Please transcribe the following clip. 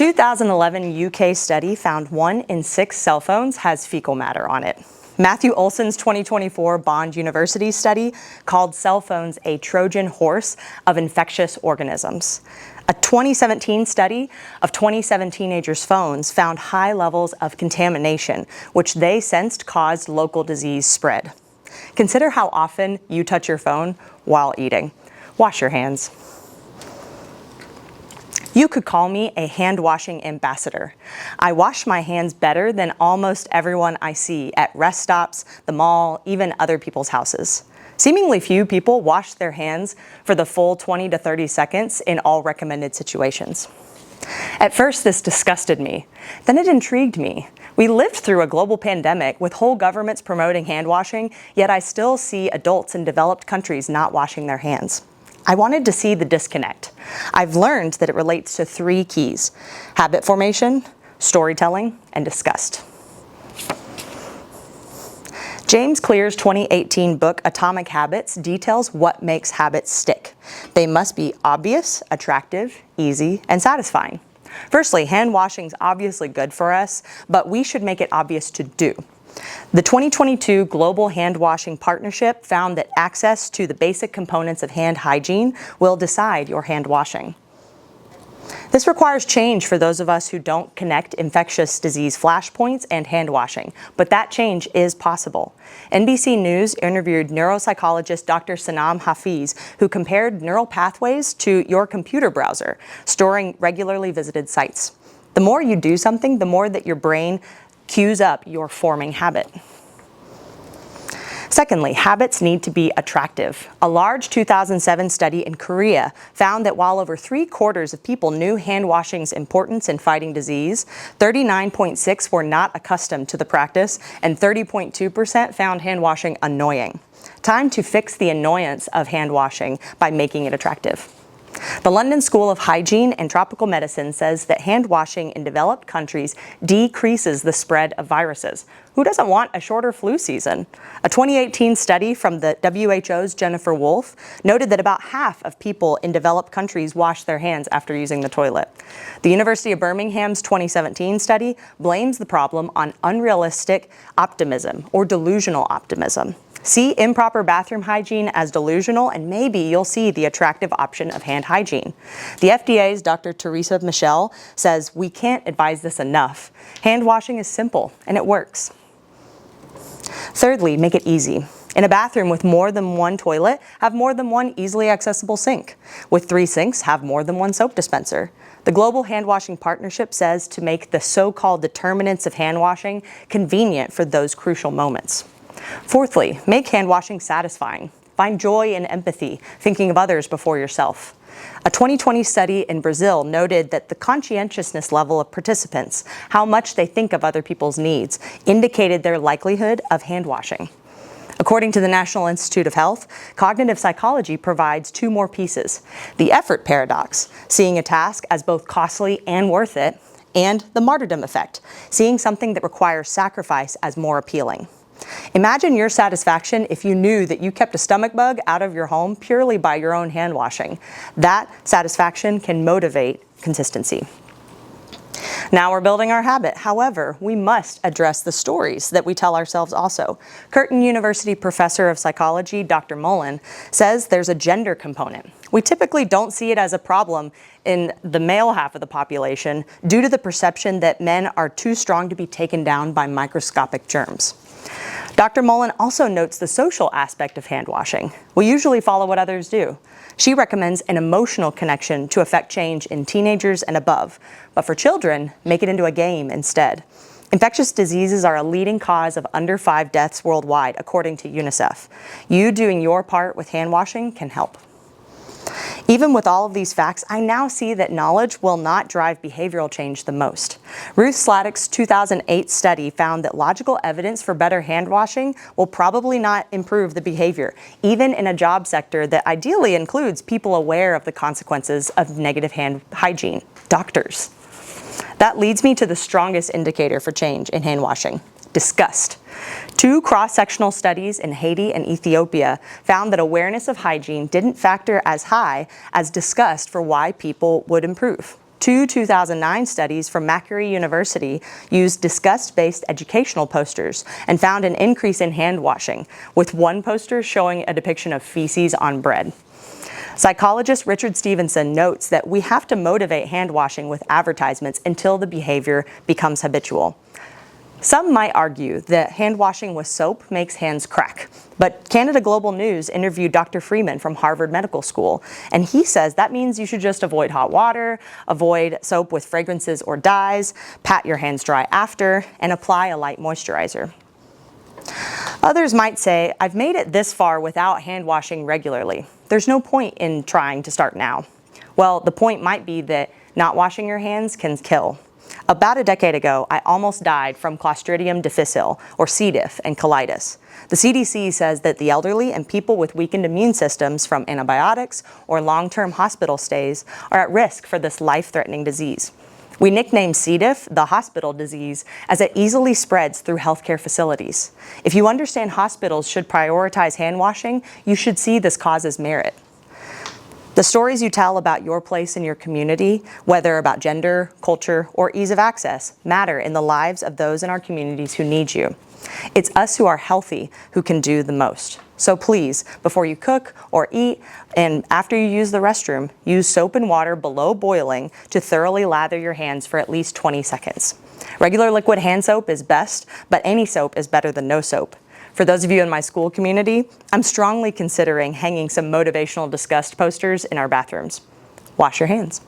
2011 UK study found 1 in 6 cell phones has fecal matter on it. Matthew Olson's 2024 Bond University study called cell phones a Trojan horse of infectious organisms. A 2017 study of 27 teenagers' phones found high levels of contamination, which they sensed caused local disease spread. Consider how often you touch your phone while eating. Wash your hands. You could call me a hand-washing ambassador. I wash my hands better than almost everyone I see at rest stops, the mall, even other people's houses. Seemingly few people wash their hands for the full 20 to 30 seconds in all recommended situations. At first, this disgusted me. Then it intrigued me. We lived through a global pandemic with whole governments promoting hand washing, yet I still see adults in developed countries not washing their hands. I wanted to see the disconnect. I've learned that it relates to 3 keys: habit formation, storytelling, and disgust. James Clear's 2018 book, Atomic Habits, details what makes habits stick. They must be obvious, attractive, easy, and satisfying. Firstly, hand washing is obviously good for us, but we should make it obvious to do. The 2022 Global Hand Washing Partnership found that access to the basic components of hand hygiene will decide your hand washing. This requires change for those of us who don't connect infectious disease flashpoints and hand washing, but that change is possible. NBC News interviewed neuropsychologist Dr. Sanam Hafiz, who compared neural pathways to your computer browser, storing regularly visited sites. The more you do something, the more that your brain cues up your forming habit. Secondly, habits need to be attractive. A large 2007 study in Korea found that while over 3/4 of people knew hand washing's importance in fighting disease, 39.6% were not accustomed to the practice, and 30.2% found hand washing annoying. Time to fix the annoyance of hand washing by making it attractive. The London School of Hygiene and Tropical Medicine says that hand washing in developed countries decreases the spread of viruses. Who doesn't want a shorter flu season? A 2018 study from the WHO's Jennifer Wolfe noted that about half of people in developed countries wash their hands after using the toilet. The University of Birmingham's 2017 study blames the problem on unrealistic optimism or delusional optimism. See improper bathroom hygiene as delusional, and maybe you'll see the attractive option of hand hygiene. The FDA's Dr. Teresa Michel says we can't advise this enough. Hand washing is simple, and it works. Thirdly, make it easy. In a bathroom with more than one toilet, have more than one easily accessible sink. With 3 sinks, have more than one soap dispenser. The Global Hand Washing Partnership says to make the so-called determinants of hand washing convenient for those crucial moments. Fourthly, make hand washing satisfying. Find joy and empathy, thinking of others before yourself. A 2020 study in Brazil noted that the conscientiousness level of participants, how much they think of other people's needs, indicated their likelihood of hand washing. According to the National Institute of Health, cognitive psychology provides 2 more pieces: the effort paradox, seeing a task as both costly and worth it, and the martyrdom effect, seeing something that requires sacrifice as more appealing. Imagine your satisfaction if you knew that you kept a stomach bug out of your home purely by your own hand washing. That satisfaction can motivate consistency. Now we're building our habit. However, we must address the stories that we tell ourselves also. Curtin University professor of psychology, Dr. Mullen, says there's a gender component. We typically don't see it as a problem in the male half of the population due to the perception that men are too strong to be taken down by microscopic germs. Dr. Mullen also notes the social aspect of hand washing. We usually follow what others do. She recommends an emotional connection to affect change in teenagers and above, but for children, make it into a game instead. Infectious diseases are a leading cause of under 5 deaths worldwide, according to UNICEF. You doing your part with hand washing can help. Even with all of these facts, I now see that knowledge will not drive behavioral change the most. Ruth Sladek's 2008 study found that logical evidence for better hand washing will probably not improve the behavior, even in a job sector that ideally includes people aware of the consequences of negative hand hygiene, doctors. That leads me to the strongest indicator for change in hand washing: disgust. 2 cross-sectional studies in Haiti and Ethiopia found that awareness of hygiene didn't factor as high as disgust for why people would improve. Two 2009 studies from Macquarie University used disgust-based educational posters and found an increase in hand washing, with one poster showing a depiction of feces on bread. Psychologist Richard Stevenson notes that we have to motivate hand washing with advertisements until the behavior becomes habitual. Some might argue that hand washing with soap makes hands crack, but Canada Global News interviewed Dr. Freeman from Harvard Medical School, and he says that means you should just avoid hot water, avoid soap with fragrances or dyes, pat your hands dry after, and apply a light moisturizer. Others might say, I've made it this far without hand washing regularly. There's no point in trying to start now. Well, the point might be that not washing your hands can kill. About a decade ago, I almost died from Clostridium difficile, or C. diff, and colitis. The CDC says that the elderly and people with weakened immune systems from antibiotics or long-term hospital stays are at risk for this life-threatening disease. We nickname C. diff the hospital disease as it easily spreads through healthcare facilities. If you understand hospitals should prioritize hand washing, you should see this cause's merit. The stories you tell about your place in your community, whether about gender, culture, or ease of access, matter in the lives of those in our communities who need you. It's us who are healthy who can do the most. So please, before you cook or eat and after you use the restroom, use soap and water below boiling to thoroughly lather your hands for at least 20 seconds. Regular liquid hand soap is best, but any soap is better than no soap. For those of you in my school community, I'm strongly considering hanging some motivational disgust posters in our bathrooms. Wash your hands.